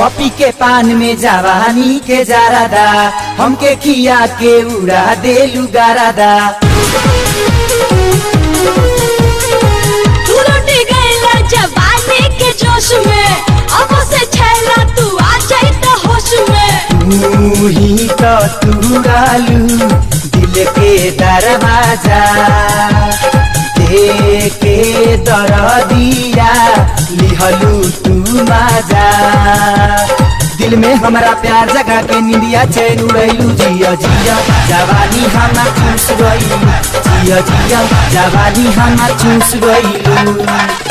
पपी के पान में जवानी के जारादा हमके खिया के उड़ा देलू गारादा। तू लौट गईला जवानी के जोश में, अब से छैला तू आ जाई त होश में। तू ही तो तुरालू दिल के दरवाजा, देके दरदिया लिहलू तू माजा। दिल में हमारा प्यार जगा के निंदिया चैन उड़ैलू। जिया जिया जवानी हम चूस गईलू, जिया जिया जवानी हम चूस गईलू।